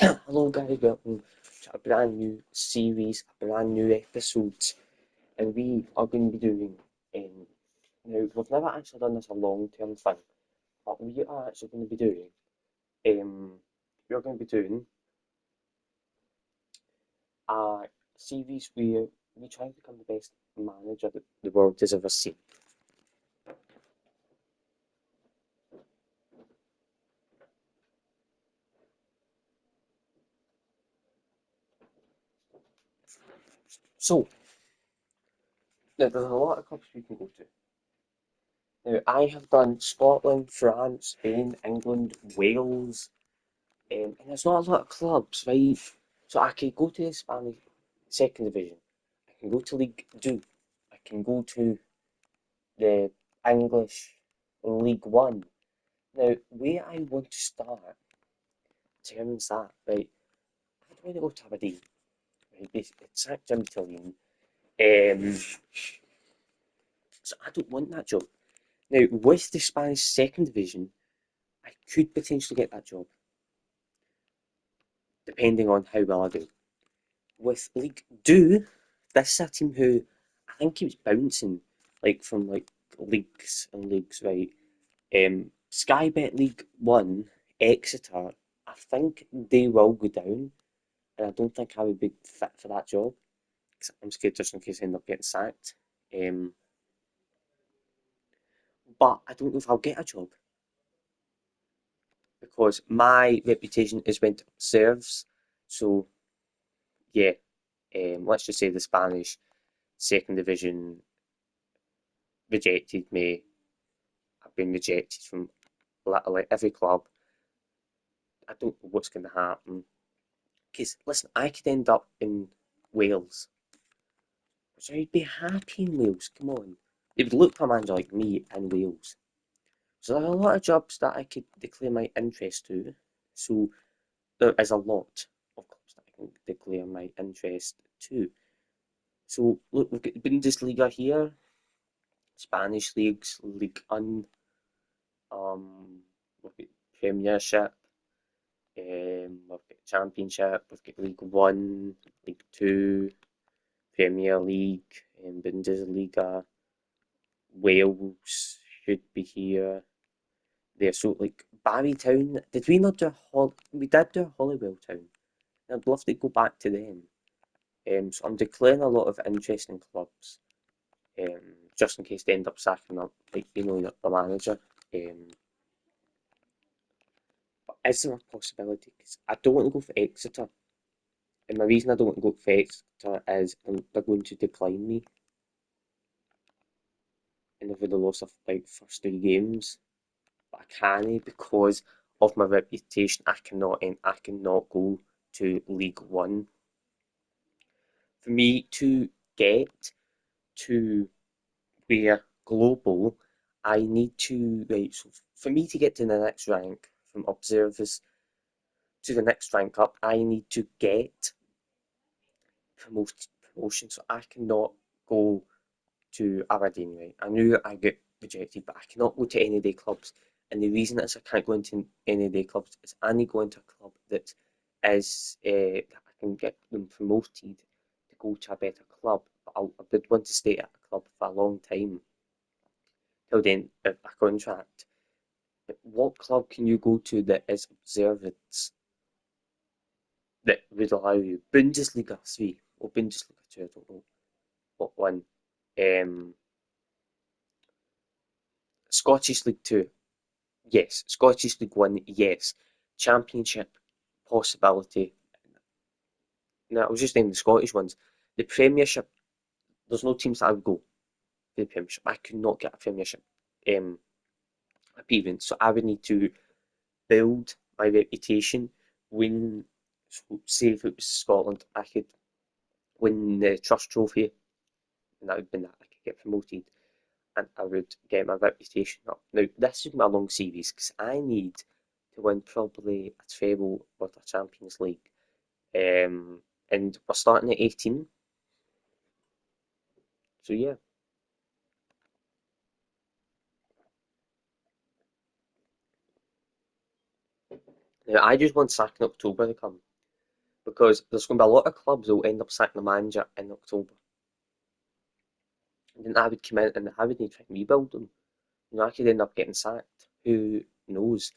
Hello guys, welcome to a brand new series, a brand new episode, and we are going to be doing, now we've never actually done this a long-term thing, but we are actually going to be doing, we're going to be doing a series where we try to become the best manager that the world has ever seen. So, now there's a lot of clubs we can go to. Now, I have done Scotland, France, Spain, England, Wales, and there's not a lot of clubs, right? So I could go to the Spanish second division. I can go to League Two. I can go to the English League One. Now, where I want to start determines that, right? I don't want to go to Aberdeen, right? It's sacked Jim Tillian. Um, so I don't want that job. Now, with the Spanish second division, I could potentially get that job, depending on how well I do. With League Two, this is a team who I think keeps bouncing like from like leagues and leagues, right? Sky Bet League One, Exeter, I think they will go down, and I don't think I would be fit for that job. 'Cause I'm scared just in case I end up getting sacked. Um, but I don't know if I'll get a job because my reputation is went to serves. So yeah, let's just say the Spanish second division rejected me. I've been rejected from literally every club. I don't know what's going to happen. Because, listen, I could end up in Wales, which I'd be happy in Wales. Come on. They would look for a manager like me in Wales. So there are a lot of jobs that I could declare my interest to. So there is a lot of clubs that I can declare my interest to. So look, we've got the Bundesliga here, Spanish leagues, League Un, we've got Premiership, we've got Championship, we've got League One, League Two, Premier League, Bundesliga, Wales should be here. There, so like Barrytown, did we not do we did do Hollywell Town. I'd love to go back to them. So I'm declaring a lot of interesting clubs, just in case they end up sacking up, like the manager. Um, but is there a possibility? Because I don't want to go for Exeter. And my reason I don't want to go for Exeter is they're going to decline me and over the loss of like first three games. But I can't because of my reputation. I cannot go to League One. For me to get to where global, I need to right. So for me to get to the next rank from observers to the next rank up, I need to get promotion. So I cannot go to Aberdeen, right? I knew I get rejected, but I cannot go to any day clubs. And the reason is I can't go into any day clubs is I need to go into a club that is that I can get them promoted to go to a better club. But I would want to stay at a club for a long time till then a contract. But what club can you go to that is observance that would allow you Bundesliga 3 or Bundesliga 2, I don't know what one. Um, Scottish League 2, yes. Scottish League One, yes. Championship, possibility. No, I was just naming the Scottish ones. The Premiership, there's no teams that I would go for the Premiership. I could not get a Premiership um, appearance, so I would need to build my reputation. Win, so say if it was Scotland, I could win the Trust Trophy, and that would mean that I could get promoted, and I would get my reputation up. Now, this is my long series because I need to win probably a treble with a Champions League. And we're starting at 18. So yeah. Now I just want Sack in October to come. because there's going to be a lot of clubs that will end up sacking the manager in October. And then I would come in and I would need to try and rebuild them. You know, I could end up getting sacked. Who knows?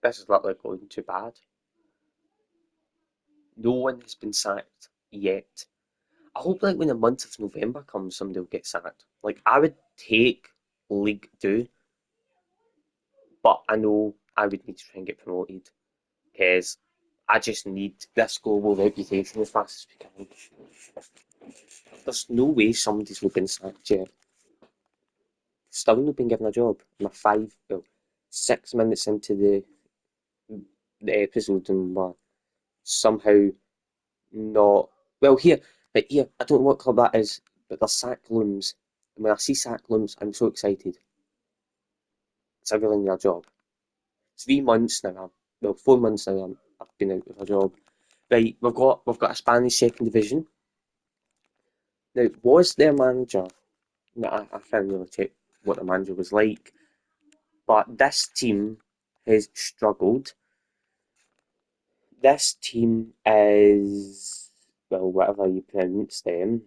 This is literally going too bad. No one has been sacked yet. I hope like when the month of November comes, somebody will get sacked. Like I would take League Two, but I know I would need to try and get promoted because I just need this global reputation as fast as we can. There's no way somebody's been sacked yet. Still not been given a job. I'm a 6 minutes into the episode and we're somehow not. Well, here, right here, I don't know what club that is, but there's sack looms. And when I see sack looms, I'm so excited. It's a really new job. 3 months now, well, 4 months now, I've been out of a job. Right, we've got a Spanish second division. Now, was their manager? No, I can't really check what the manager was like, but this team has struggled. This team is well, whatever you pronounce them.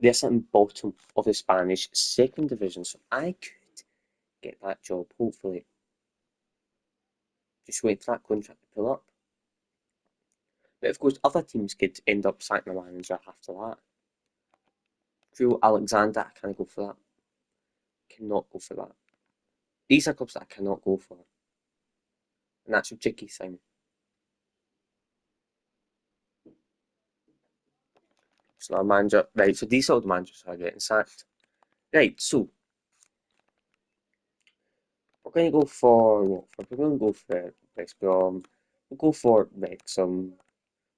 They're sitting bottom of the Spanish second division, so I could get that job, hopefully. Just wait for that contract to pull up. But of course, other teams could end up sacking the manager after that. Crew Alexander, I can't go for that. Cannot go for that. These are clubs that I cannot go for. And that's a tricky thing. So our manager, right, so these are the managers are getting sacked. Right, so we're going to go for what? We're going to go for West Brom. We'll go for Wrexham.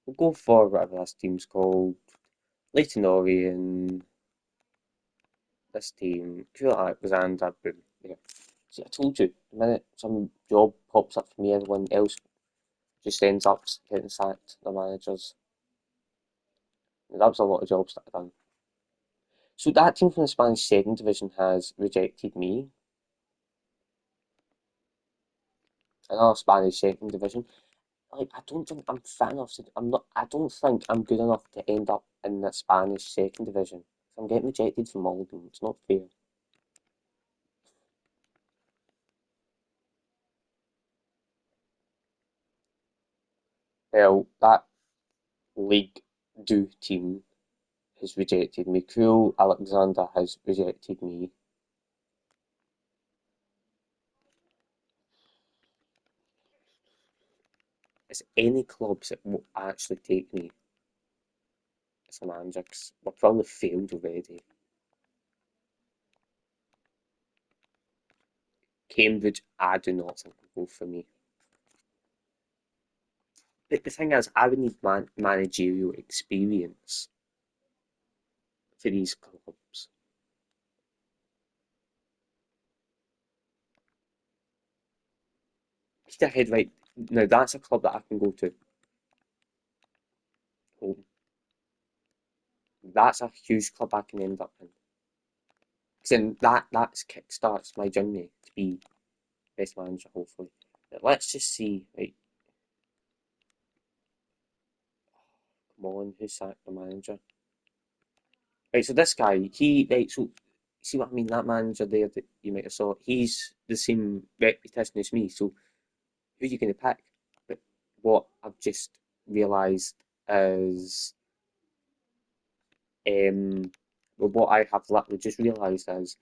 We'll go for whatever this team's called. Leighton Orient. This team. Pure Alexander. Boom. Yeah. See, I told you, the minute some job pops up for me, everyone else just ends up getting sacked. The managers. And that was a lot of jobs that I've done. So that team from the Spanish second division has rejected me. Another Spanish second division. Like I don't think I'm fit enough to. I'm not. I don't think I'm good enough to end up in the Spanish second division. So I'm getting rejected from all of them. It's not fair. Well, that League Do team has rejected me. Cool Alexander has rejected me. Is any clubs that will actually take me as a manager? 'Cause we're probably failed already. Cambridge, I do not think will go for me. But the thing is, I would need managerial experience for these clubs. Peterhead, right? Now that's a club that I can go to. Home. That's a huge club I can end up in. Because then that's kickstarts my journey to be best manager, hopefully. But let's just see, right? Come on, who sacked the manager? Right, so this guy, he right, so see what I mean? That manager there that you might have saw, he's the same reputation as me. So who are you going to pick? But what I've just realised is, well, what I have literally just realised is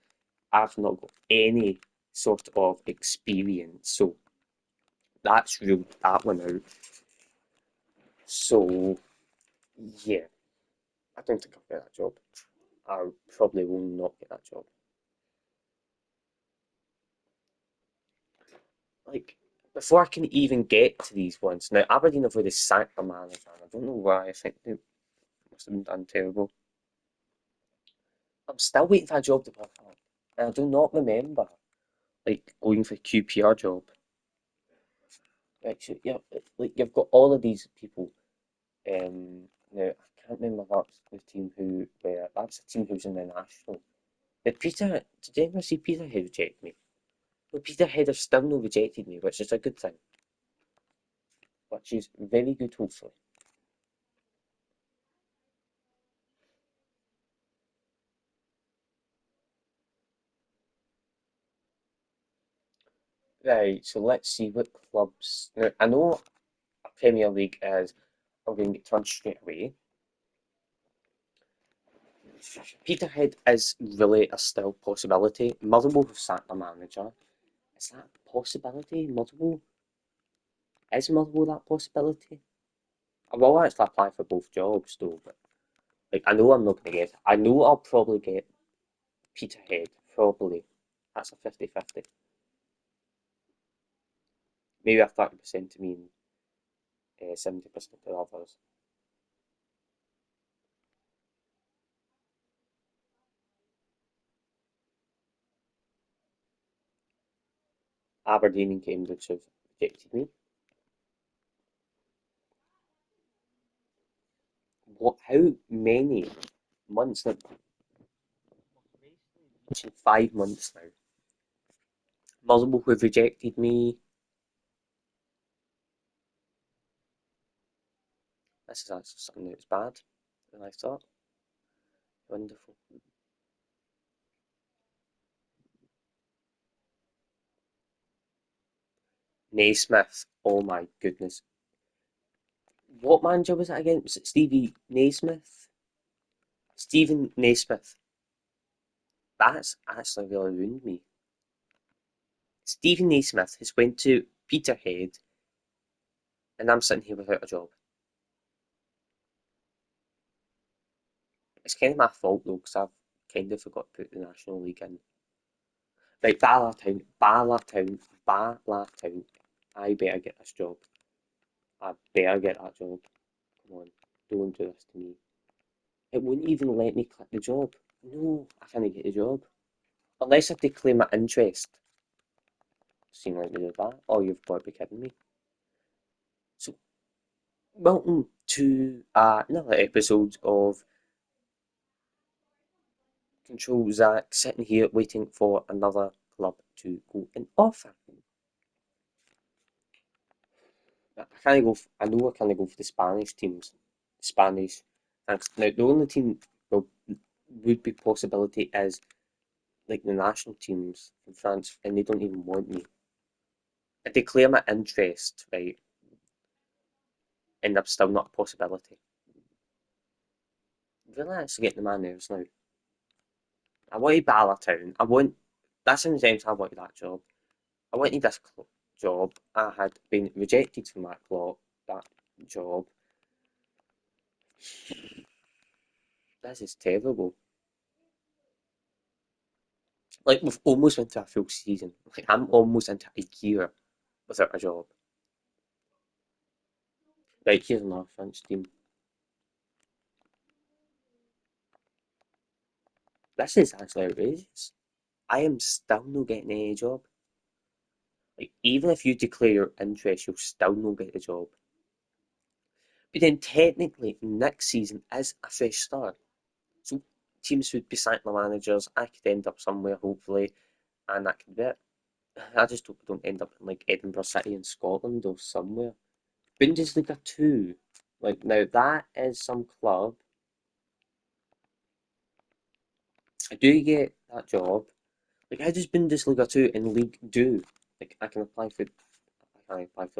I've not got any sort of experience. So that's ruled that one out. So yeah, I don't think I'll get that job. I probably will not get that job. Like before I can even get to these ones. Now Aberdeen have already sacked the manager, and I don't know why. I think they must have been done terrible. I'm still waiting for a job to pop up, and I do not remember like going for a QPR job. Right, so yeah, like you've got all of these people. Now I can't remember that's the team who were. That's the team who's in the national. Did Peter? Did you ever see Peterhead reject me? Well, Peterhead have still not rejected me, which is a good thing. Which is very good, hopefully. Right, so let's see what clubs. Now, I know a Premier League is. I'm going to get turned straight away. Peterhead is really a still possibility. Motherwell have sacked their manager. Is that a possibility? Motherwell that possibility? I will actually apply for both jobs though, but like I know I'm not gonna get. I know I'll probably get Peterhead. Probably. That's a 50-50. Maybe a 30% to me and 70% to others. Aberdeen and Cambridge have rejected me. What? How many months? Like, reaching 5 months now. Motherwell have rejected me. This is actually something that's bad than I thought. Wonderful. Naismith. Oh my goodness. What manager was it again? Was it Stevie Naismith? Stephen Naismith. That's actually really ruined me. Stephen Naismith has went to Peterhead and I'm sitting here without a job. It's kind of my fault though, because I've kind of forgot to put the National League in. Right, Bala Town. I better get this job. I better get that job. Come on, don't do this to me. It wouldn't even let me click the job. No, I can't get the job. Unless I declare my interest. Seem like they do that. Oh, you've got to be kidding me. So, welcome to another episode of Control Zach, sitting here waiting for another club to go and offer. I know I can't go for the Spanish teams. Spanish. Thanks. Now, the only team well, would be possibility is like the national teams from France, and they don't even want me. I declare my interest, right, and I'm still not a possibility. Really, actually getting the man nerves now. I wanted Town. That's how many times I wanted that job. I wanted this job. I had been rejected from that job. This is terrible. Like we've almost went to a full season. Like I'm almost into a year without a job. Right, here's another French team. This is actually outrageous. I am still not getting any job. Like even if you declare your interest, you'll still not get the job. But then technically next season is a fresh start. So teams would be sacking the managers. I could end up somewhere hopefully, and that could be it. I just hope I don't end up in like Edinburgh City in Scotland or somewhere. Bundesliga 2. Like now that is some club. I do get that job. Like how does Bundesliga 2 in League 2? Like I can apply for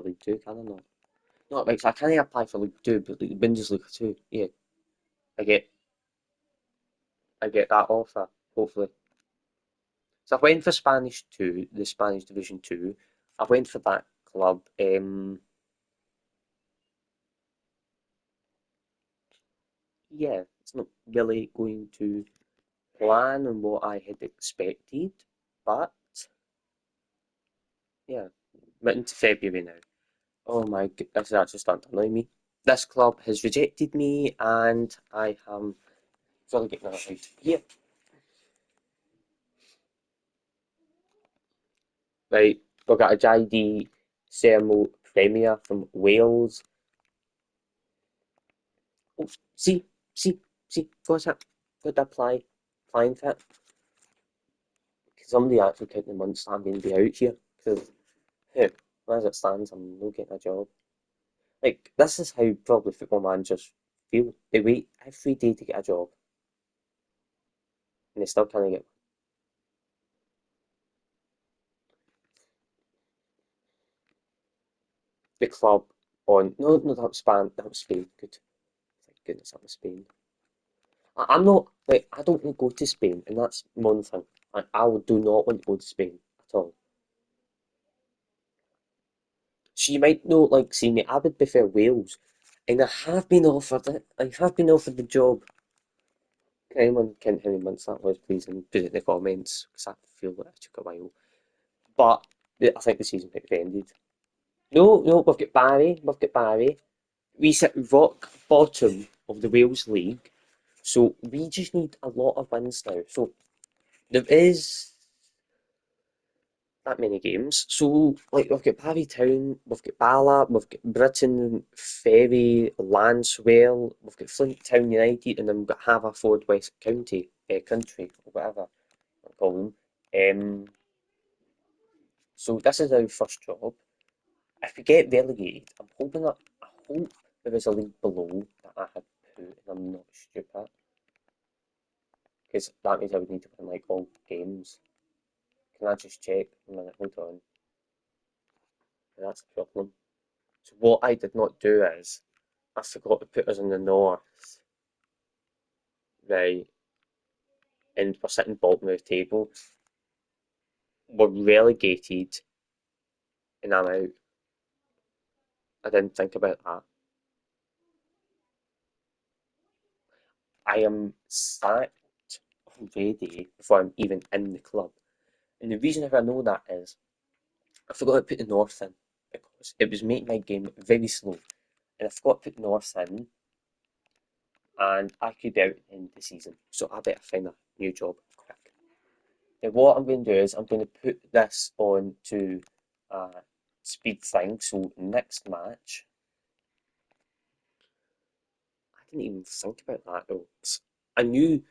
League 2, can I not? No, like so I can't apply for League 2, but like Bundesliga 2, yeah. I get I get that offer, hopefully. So I went for Spanish 2, the Spanish Division 2. I went for that club. Yeah, it's not really going to plan on what I had expected, but yeah, went into February now. Oh my god, this is actually starting to annoy me. This club has rejected me, and I am sorry getting that right. Yeah, right. We've got a JD Sermo Premier from Wales. See, see, see, what's that? Got that flying fit? Can somebody actually count the months that I'm going to be out here? Because, hey, as it stands, I'm not getting a job. Like, this is how probably football managers feel. They wait every day to get a job, and they still can't get the club on. No, no, that was Spain. That was Spain. Good. Thank goodness that was Spain. I'm not, like, I don't want to go to Spain, and that's one thing. I do not want to go to Spain at all. So you might not like see me. I would prefer Wales, and I have been offered it. I have been offered the job. Can anyone count how many months that was, please, and put it in the comments because I feel like it took a while. But I think the season might have ended. No, no, we've got Barry. We've got Barry. We sit rock bottom of the Wales League, so we just need a lot of wins now. So there is that many games. So, like, we've got Barry Town, we've got Bala, we've got Britain, Ferry, Lancewell, we've got Flint Town United, and then we've got Haverford West County, Country, or whatever I call them. So this is our first job. If we get relegated, I hope there is a league below that I had put, and I'm not stupid, because that means I would need to win like all games. Can I just check? A minute, hold on. That's the problem. So what I did not do is I forgot to put us in the north, right? And we're sitting bottom of the table. We're relegated, and I'm out. I didn't think about that. I am sacked already before I'm even in the club. And the reason if I know that is I forgot to put the north in because it was making my game very slow. And I forgot to put north in, and I could be out in the season. So I better find a new job quick. Now, what I'm going to do is I'm going to put this on to speed thing. So next match, I didn't even think about that though. I knew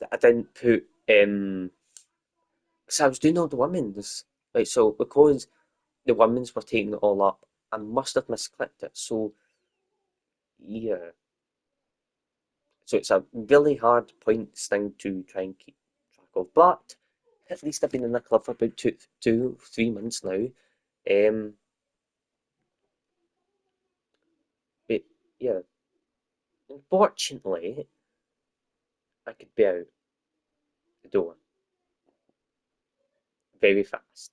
that I didn't put because I was doing all the women's. Like so because the women's were taking it all up, I must have misclicked it. So yeah. So it's a really hard points thing to try and keep track of. But at least I've been in the club for about 3 months now. Um, but yeah, unfortunately, I could be out the door very fast.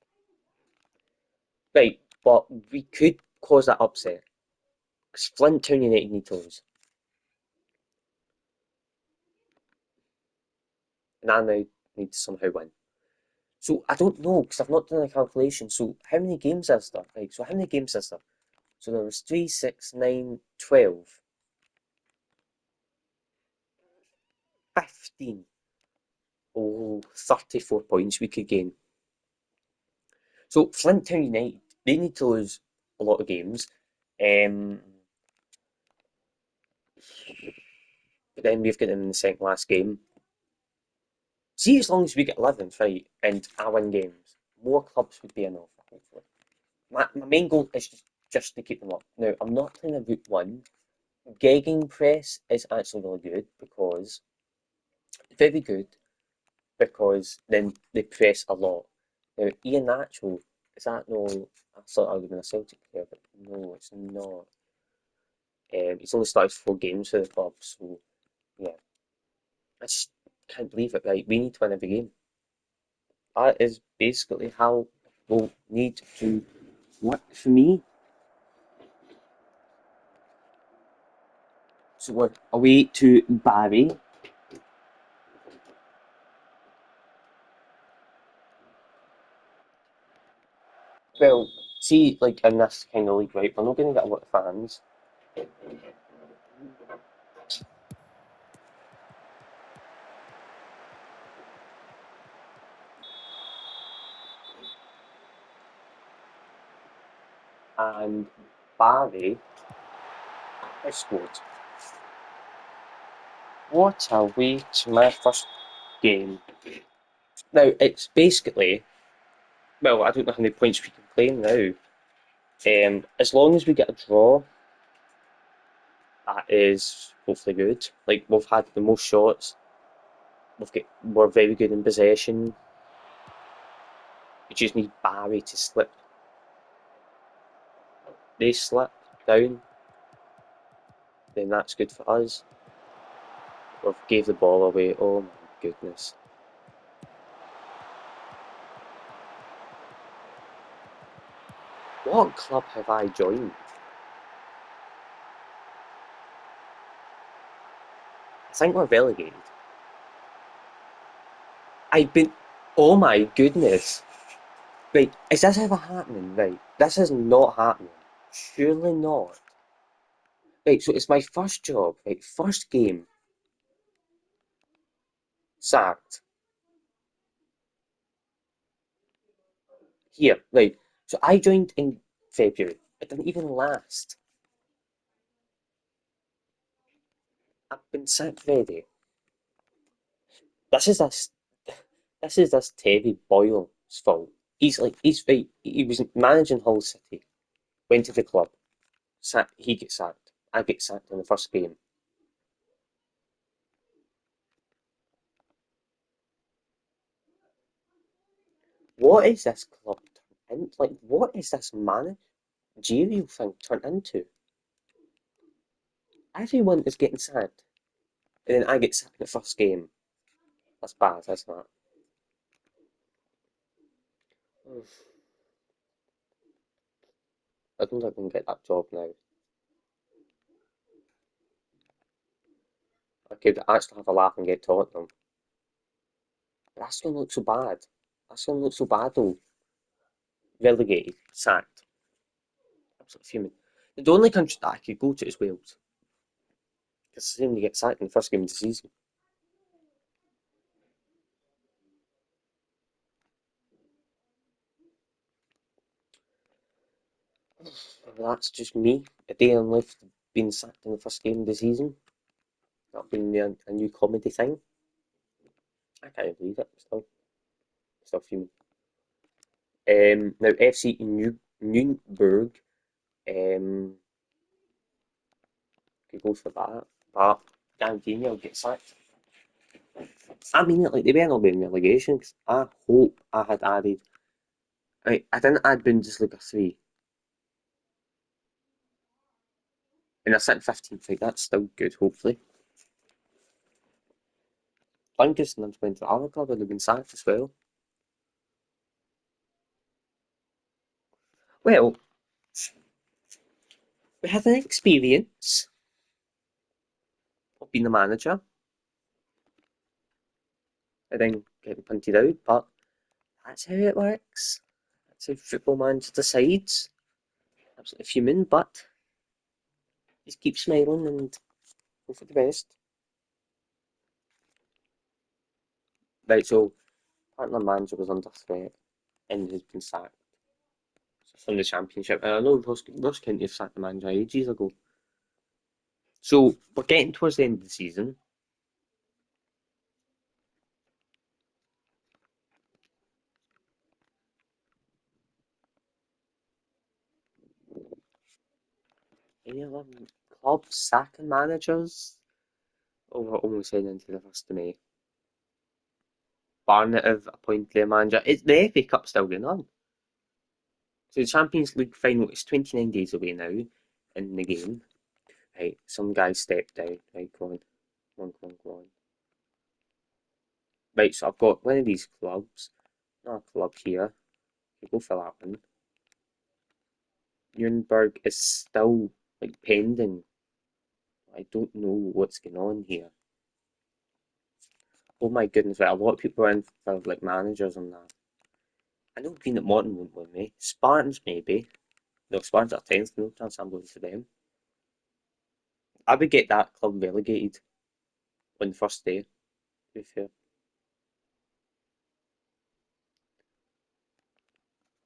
Right, but we could cause that upset because Flint Town United need to lose, and I now need to somehow win. So I don't know because I've not done a calculation. So how many games is there? Right, so how many games is there? So there was 3, 6, 9, 12, 15. Oh, 34 points we could gain. So Flint Town United, they need to lose a lot of games. Um, but then we've got them in the second last game. See, as long as we get 11th, right, and I win games, more clubs would be enough, hopefully. My main goal is just to keep them up. Now, I'm not playing a Route 1. Gegging press is actually really good because, very good, because then they press a lot. Now, Ian Natural, is that no, I thought I would have been a Celtic player, but no, it's not. He's only started 4 games for the club, so yeah. I just can't believe it, right? We need to win every game. That is basically how we'll need to work for me. So we're away to Barry. Well, see, like in this kind of league, right, we're not going to get a lot of fans. And Barry has scored. What a way to my first game. Now, it's basically, well, I don't know how many points we can claim now. As long as we get a draw, that is hopefully good. Like, we've had the most shots, we're very good in possession. We just need Barry to slip. They slip down, then that's good for us. We've gave the ball away. Oh my goodness. What club have I joined? I think we're relegated. I've been. Oh my goodness. Right, is this ever happening? Right, this is not happening. Surely not. Right, so it's my first job, right? First game, sacked. Here, right. So I joined in February. It didn't even last. I've been sacked already. This is this. This is this Terry Boyle's fault. He's like he's right. He was managing Hull City. Went to the club. He gets sacked. I get sacked in the first game. What is this club turned into? Like, what is this managerial thing turned into? Everyone is getting sacked, and then I get sacked in the first game. That's bad, isn't it? I don't think I can get that job now. I could actually have a laugh and get Tottenham. But that's going to look so bad. That's going to look so bad though. Relegated, sacked. Absolutely fuming. The only country that I could go to is Wales. Because the same you get sacked in the first game of the season. Well, that's just me. A day on left being sacked in the first game of the season. That being a new comedy thing. I can't believe it. Still fuming. Now FC Nuremberg could go for that, but guarantee I'll get sacked. I mean it like they better not be in relegation. 'Cause I hope I had added. I didn't add Bundesliga 3, and I sat 15th. Like that's still good. Hopefully, Lancaster and went to the other club would have been sacked as well. Well, we have an experience of being the manager and then getting punted out, but that's how it works. That's how football manager decides. Absolutely fuming, but just keep smiling and hope for the best. Right, so partner manager was under threat and has been sacked from the championship. And I know Ross County have sacked the manager ages ago. So we're getting towards the end of the season. Any other clubs sacking managers? Oh, we're almost heading into the 1st of May. Barnet have appointed their manager. It's the FA Cup still going on. So the Champions League final is 29 days away now in the game. Right, some guy stepped down. Right, go on. Come on, come on, come on. Right, so I've got one of these clubs. Not a club here. We'll go for that one. Nuremberg is still like pending. I don't know what's going on here. Oh my goodness, right, a lot of people are in for like managers on that. I know Green at Morton won't win me. Spartans maybe. No, Spartans are 10th, no chance I'm going for them. I would get that club relegated on the first day, to be fair.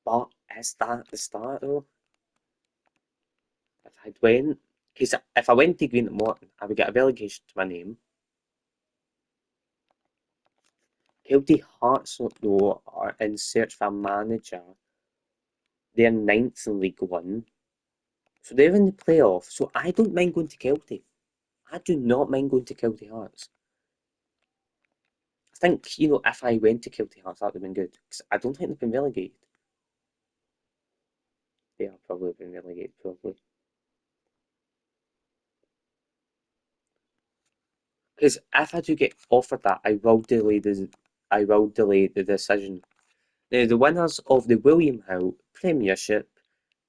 But is that the start though? If I'd went, because if I went to Green at Morton, I would get a relegation to my name. Kelty Hearts, though, are in search for a manager. They're ninth in League One, so they're in the playoffs. So I don't mind going to Kelty. I do not mind going to Kelty Hearts. I think, if I went to Kelty Hearts, that would have been good. Because I don't think they've been relegated. They have probably been relegated, probably. Because if I do get offered that, I will delay the decision. Now, the winners of the William Howe Premiership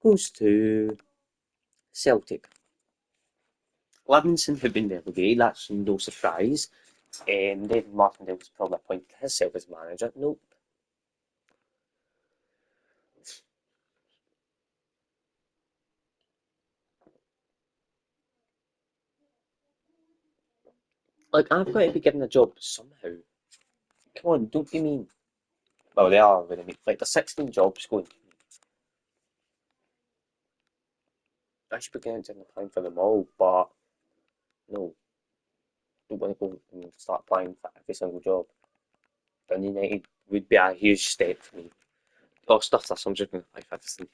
goes to Celtic. Livingston have been relegated, that's no surprise. David Martindale's probably appointed himself as manager. Nope. Like, I've got to be given a job somehow. Come on, don't be mean. Well, they are really mean. Like, there's 16 jobs going. I should be getting to applying for them all, but no. Don't want to go and start applying for every single job. Dun United would be a huge step for me. Or stuff like I'm just going to apply for everything.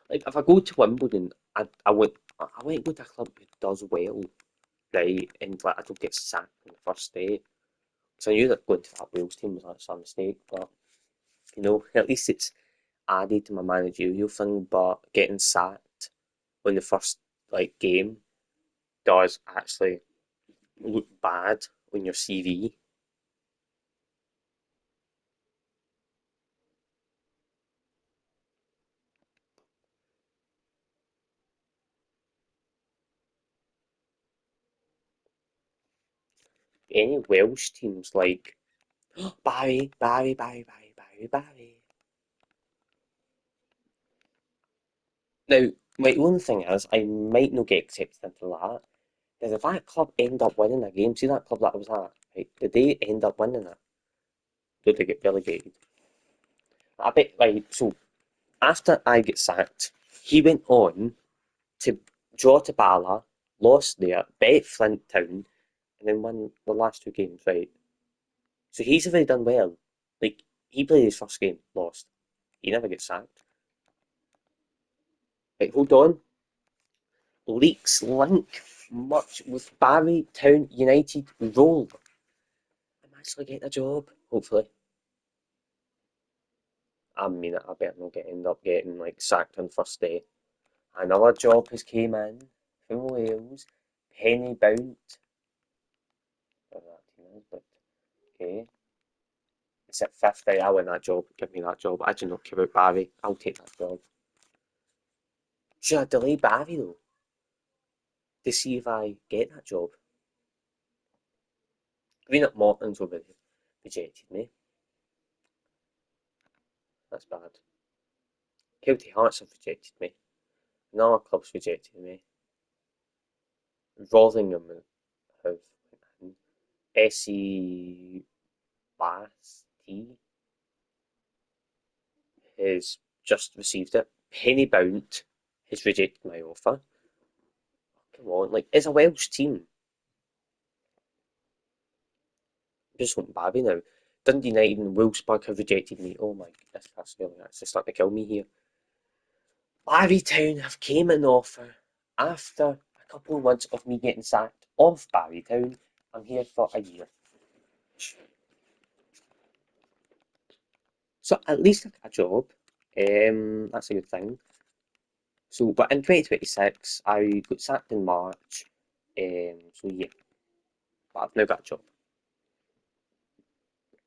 Like, if I go to Wimbledon, I want to go to a club who does well, right? And like, I don't get sacked on the first day. So I knew that going to that Wales team was actually a mistake, but at least it's added to my managerial thing. But getting sacked on the first game does actually look bad on your CV. Any Welsh teams like Barry, Barry, Barry, Barry, Barry, Barry. Now, my only thing is, I might not get accepted into that. Because if that club end up winning a game, see that club that I was at, right? Did they end up winning it? Did they get relegated? I bet, so after I get sacked, he went on to draw to Bala, lost there, bet Flint Town, and then won the last two games, right? So he's already done well. Like, he played his first game, lost. He never gets sacked. Right, hold on. Leaks link much with Barry Town United role. I'm actually getting a job, hopefully. I mean, I better not end up getting sacked on first day. Another job has came in from Wales. Penny bound. Whatever that team is, but okay. It's at 50. I want that job. Give me that job. I do not care about Barry. I'll take that job. Should I delay Barry though to see if I get that job? Green up Morton's already rejected me. That's bad. Kelty Hearts have rejected me. Another club's rejected me. Rothingham have SE Bath T has just received it. Penny Bound has rejected my offer. Come on, it's a Welsh team. I'm just want Barry now. Dundee United and Wolfsburg have rejected me. Oh my goodness, that's really actually starting to kill me here. Barry Town have came an offer after a couple of months of me getting sacked off Barry Town. I'm here for a year. So at least I got a job. That's a good thing. So, but in 2026, I got sacked in March. So yeah, but I've now got a job.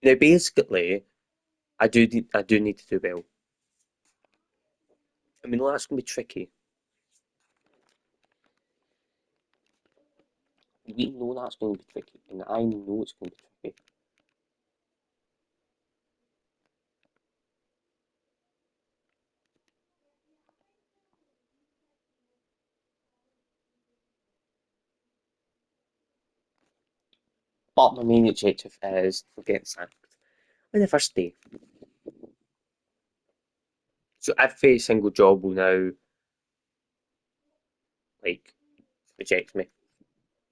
Now, basically, I do need to do well. I mean, that's gonna be tricky. We know that's going to be tricky, and I know it's going to be tricky. But my main objective is to get sacked on the first day. So every single job will now like reject me,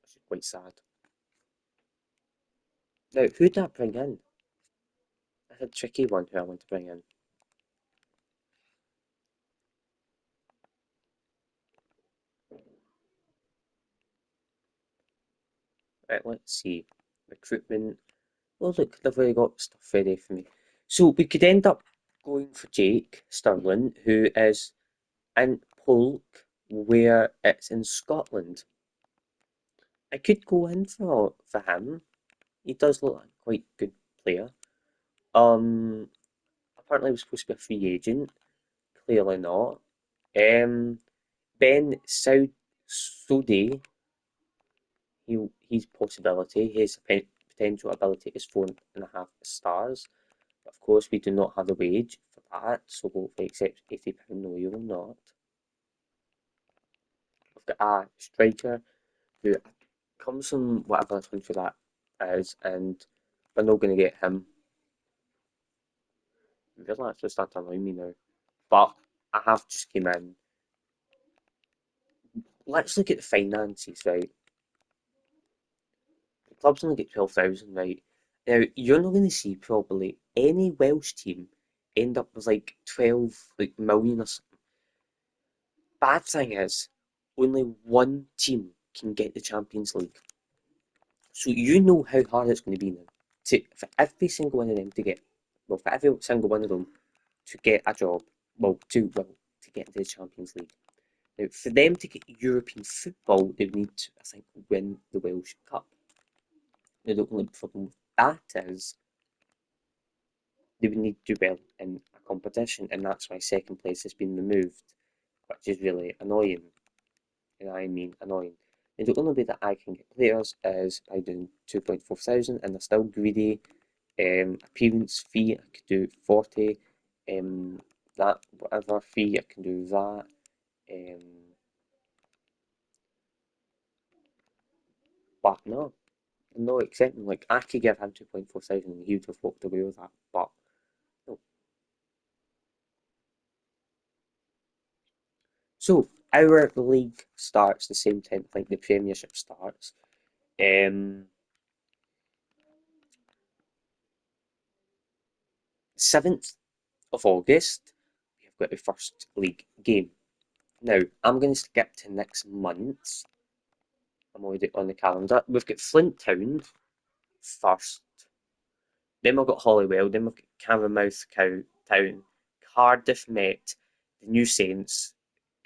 which is quite sad. Now, who'd that bring in? That's a tricky one who I want to bring in. Right, let's see. Recruitment. Oh, look, they've already got stuff ready for me. So we could end up going for Jake Sterling, who is in Polk, where it's in Scotland. I could go in for him. He does look like quite a good player. Um, Apparently he was supposed to be a free agent. Clearly not. Ben Sode, his possibility, his potential ability is 4.5 stars. But of course, we do not have the wage for that, so hopefully accept £80. No, you will not. We've got a striker who comes from whatever country that is, and we're not going to get him. Really, actually start to annoy me now. But I have just came in. Let's look at the finances, right? The club's only get 12,000, right? Now, you're not going to see probably any Welsh team end up with like 12 million or something. Bad thing is, only one team can get the Champions League. So you know how hard it's going to be now for every single one of them to get, well, for every single one of them to get a job, to get into the Champions League. Now, for them to get European football, they would need to, I think, win the Welsh Cup. Now, the only problem with that is they would need to do well in a competition, and that's why second place has been removed, which is really annoying. And I mean annoying. And the only way that I can get players is by doing 2.4 thousand, and they're still greedy. Appearance fee, I could do 40. That whatever fee, I can do that. But no, no accepting. Like I could give him 2.4 thousand, and he would have walked away with that. But no. So our league starts the same time like the Premiership starts. Um, 7th of August, we've got the first league game. Now, I'm going to skip to next month. I'm already on the calendar. We've got Flint Town first. Then we've got Hollywell. Then we've got Caramouth Town, Cardiff Met, the New Saints,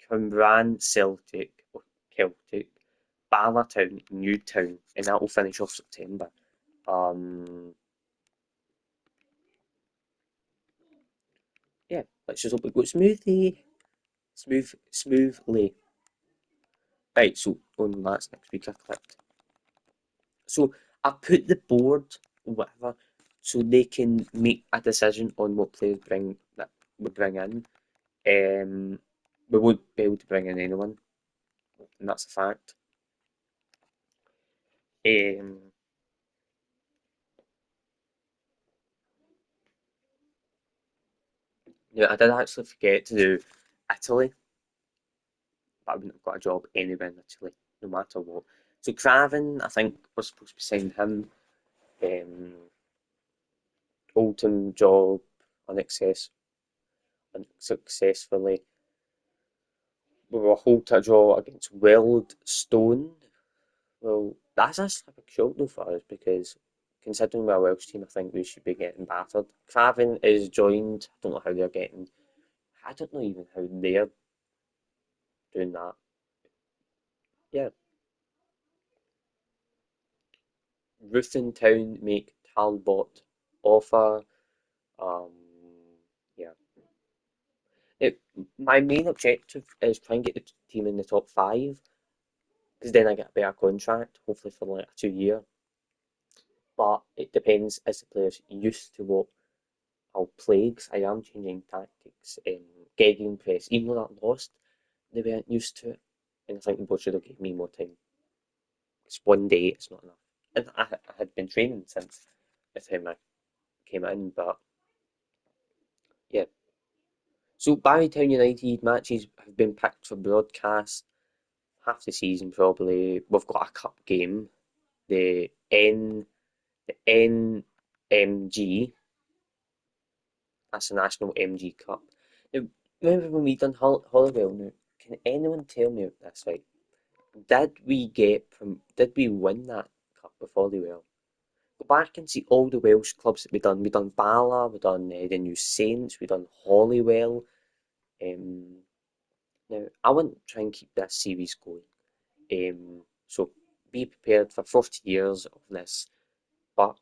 Cumbrian Celtic, Bala Town, Newtown, and that will finish off September. Um, yeah, let's just hope it goes smoothly. Right, so that's next week I clicked. So I put the board, whatever, so they can make a decision on what players bring that we bring in. We won't be able to bring in anyone, and that's a fact. Um, yeah, I did actually forget to do Italy, but I wouldn't have got a job anywhere in Italy, no matter what. So Craven, I think we're supposed to be signing him. Um, Oldham job unsuccessfully. We were hold to a draw against Wealdstone. Well, that's actually a big shock though for us because considering we're a Welsh team, I think we should be getting battered. Craven is joined. I don't know how they're getting. I don't know even how they're doing that. Yeah, Ruthin Town make Talbot offer. Um, yeah. It, my main objective is try and get the team in the top five because then I get a better contract, hopefully for like a 2 year. But it depends as the players used to what I'll play because I am changing tactics. Gegenpress, even though that lost, they weren't used to it, and I think the board should have given me more time. Because one day it's not enough, and I had been training since the time I came in. But yeah, so Barrytown United matches have been picked for broadcast half the season probably. We've got a cup game, the NMG, That's the National MG Cup. Now, remember when we done Hollywell? Now, can anyone tell me this? Right? Did we win that cup with Hollywell? Go back and see all the Welsh clubs that we done. We done Bala, we done the New Saints, we done Hollywell. Um, Now, I want to try and keep this series going. So be prepared for 40 years of this. But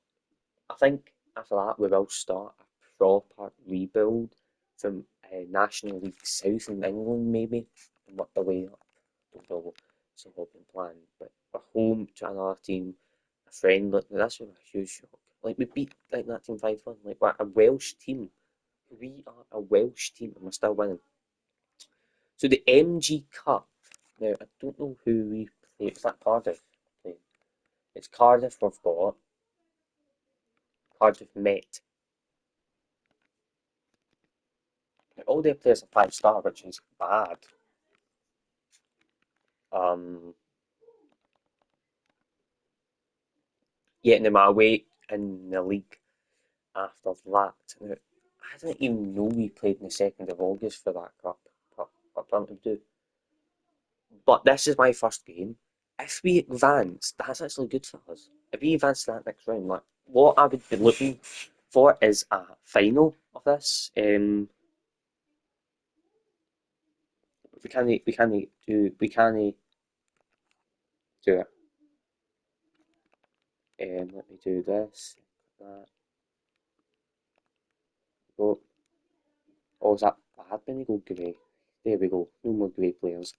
I think after that, we will start a proper rebuild from National League South in England, maybe, and work the way up. Don't know. It's a hoping plan. But we're home to another team, a friendly. That's a huge shock. Like, we beat like that team 5-1. Like, we're a Welsh team. We are a Welsh team and we're still winning. So the MG Cup. Now I don't know who we play. Is that Cardiff playing? It's Cardiff we've got. Cardiff Met. Now, all their players are 5-star, which is bad. Um, Getting them away in the league after that. Now, I didn't even know we played on the 2nd of August for that cup. But apparently we do. But this is my first game. If we advance, that's actually good for us. If we advance to that next round, like what I would be looking for is a final of this. We can't do it. Let me do this. That. Go. Oh, is that bad? Let me go grey. There we go. No more grey players.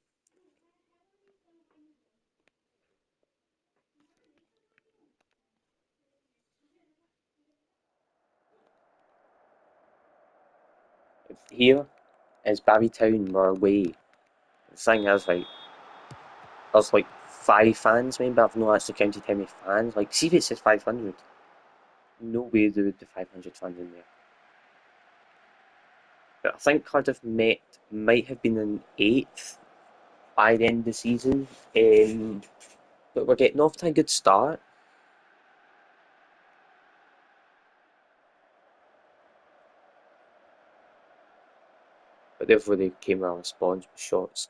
Here is Barrytown. We're away. The thing is, like, there's like 5 fans, maybe. I've not actually counted how many fans. Like, see if it says 500. No way there would be 500 fans in there. But I think Cardiff Met might have been in 8th by the end of the season. But we're getting off to a good start. But therefore they came around response with shots.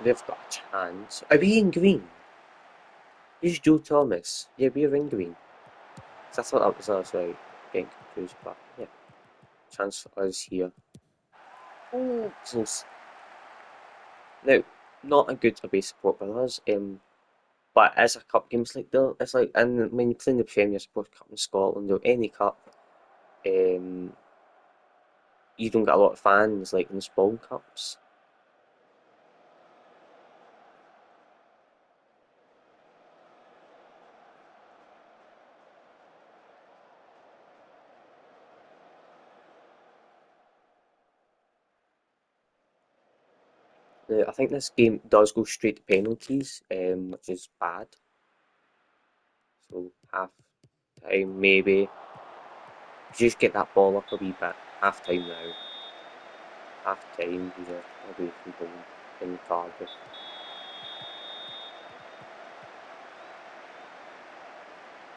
They've got a chance. Are we in green? Who's Joe Thomas? Yeah, we're in green. So I thought that was us, right? Getting confused, but yeah. Chance for us here. Oh, close. Now, not a good away support with us. But as a cup game, it's like, and when you're playing the Premier Sports Cup in Scotland or any cup, um, you don't get a lot of fans like in the Spawn Cups. I think this game does go straight to penalties, which is bad. So half time maybe. Just get that ball up a wee bit. Half time now. Half time, these are away from home in Cardiff.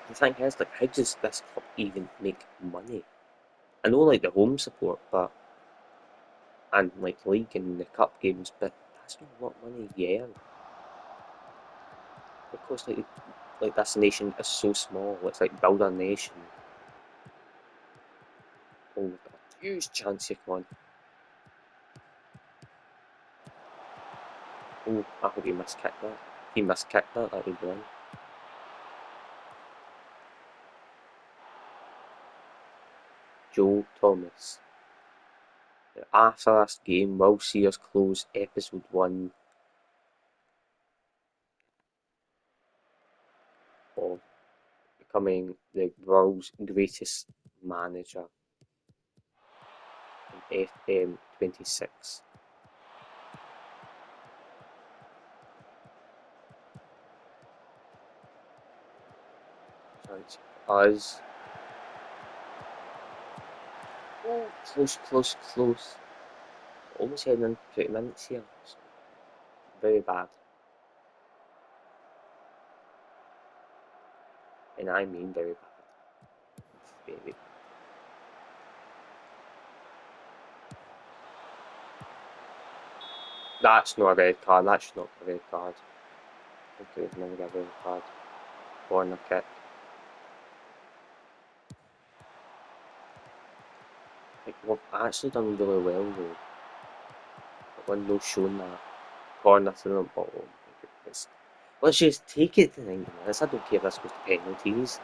The thing is, like, how does this club even make money? I know, like, the home support, but and like league and the cup games, but that's not a lot of money yeah. Because like this nation is so small. It's like build a nation. Oh, we've got a huge chance here. Come on. Oh, I hope he miskicked that. If he miskicked that, that would be one. Joe Thomas. After this game, we'll see us close episode 1 of becoming the world's greatest manager in FM26. Chance us. Oh, close, close, close. Almost heading into 20 minutes here. So very bad. And I mean very bad. Very. That's not a red card. That should not be a red card. Okay, it's never a red card. Corner kick. Like, we've actually done really well though. But when no showing that corner through the ball, my goodness. Let's just take it to 90 minutes. I don't care if this goes to penalties.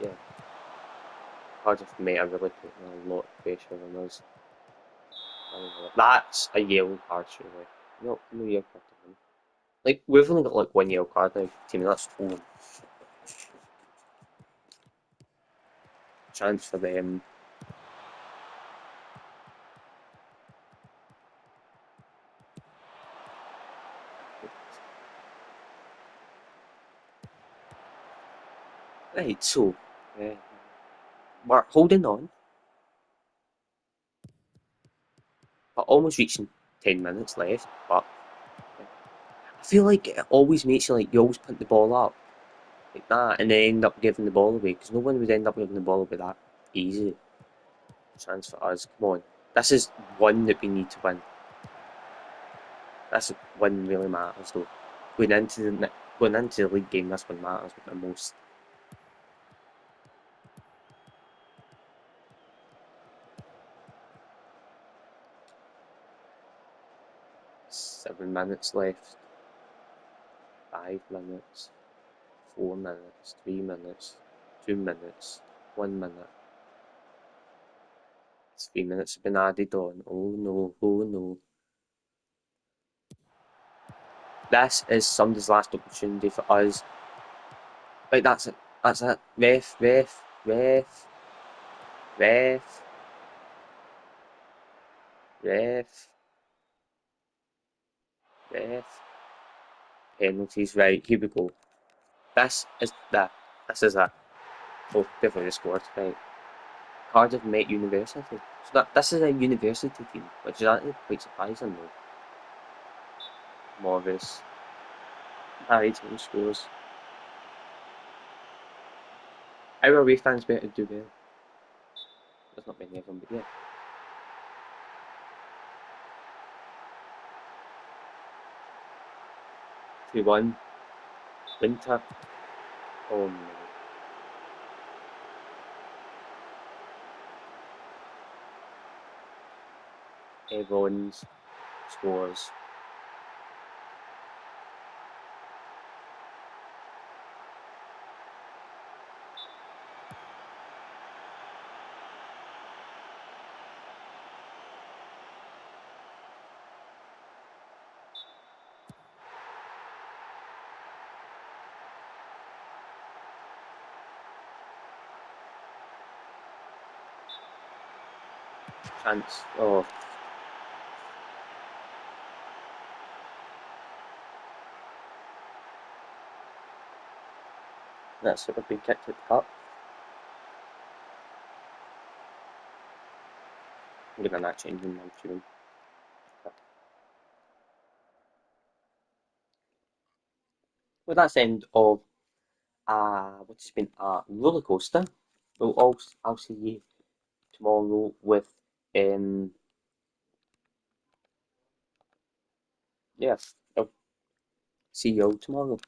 Yeah. Cardiff may have really put a lot of pressure on us. That's a yellow card, surely. No yellow card to him. Like, we've only got like one yellow card now, team, and that's two. Chance for them. Right, so, we're holding on, but almost reaching 10 minutes left, but I feel like it always makes you like, you always put the ball up like that, and then end up giving the ball away, because no one would end up giving the ball away that easy. Chance for us, come on. This is one that we need to win. This one really matters though. Going into the league game, this one matters the most. Seven minutes left. 5 minutes. 4 minutes. 3 minutes. 2 minutes. 1 minute. 3 minutes have been added on. Oh no, oh no. This is somebody's last opportunity for us. Right, that's it. That's it. Ref, ref, ref, ref, ref, ref. Penalties, right, here we go. This is that. This is it. Oh, definitely scored. Right. Cardiff Met University. So this is a university team, which is actually quite surprising though. Morris. Harry team scores. Our away fans better do well. There's not many of them, but yeah. 2-1. Winter. Oh no. Evans scores. Chance. Oh, that's what have been kicked at the cup. I'm gonna not change in my tune. Well, that's the end of what's been a roller coaster. I'll see you tomorrow with yeah. I'll see you all tomorrow.